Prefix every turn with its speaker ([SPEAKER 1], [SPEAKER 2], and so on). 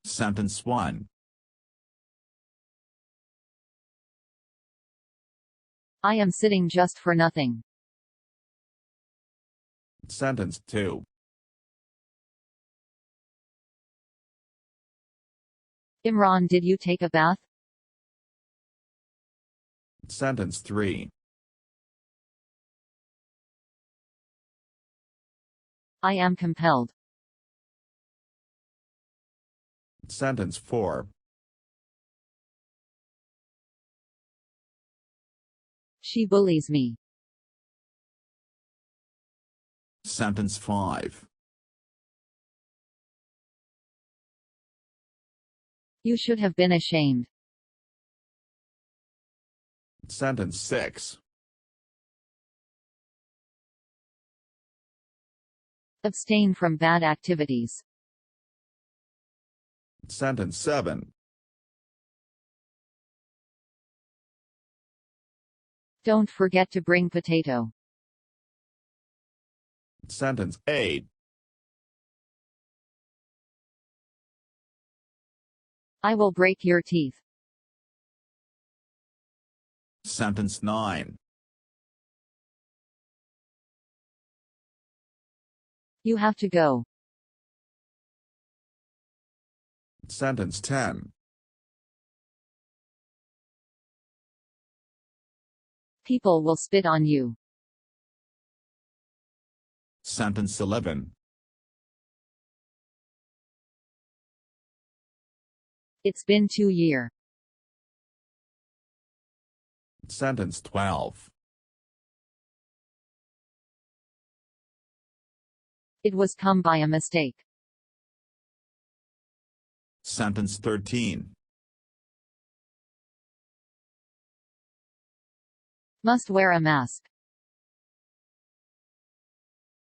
[SPEAKER 1] Sentence 1.
[SPEAKER 2] I am sitting just for nothing.
[SPEAKER 1] Sentence 2.
[SPEAKER 2] Imran, did you take a bath?
[SPEAKER 1] Sentence 3.
[SPEAKER 2] I am compelled.
[SPEAKER 1] Sentence 4.
[SPEAKER 2] She bullies me.
[SPEAKER 1] Sentence 5.
[SPEAKER 2] You should have been ashamed.
[SPEAKER 1] Sentence 6.
[SPEAKER 2] Abstain from bad activities.
[SPEAKER 1] Sentence 7.
[SPEAKER 2] Don't forget to bring potato.
[SPEAKER 1] Sentence 8.
[SPEAKER 2] I will break your teeth.
[SPEAKER 1] Sentence 9.
[SPEAKER 2] You have to go.
[SPEAKER 1] Sentence 10.
[SPEAKER 2] People will spit on you.
[SPEAKER 1] Sentence 11.
[SPEAKER 2] It's been 2 years.
[SPEAKER 1] Sentence 12.
[SPEAKER 2] It was come by a mistake.
[SPEAKER 1] Sentence 13.
[SPEAKER 2] Must wear a mask.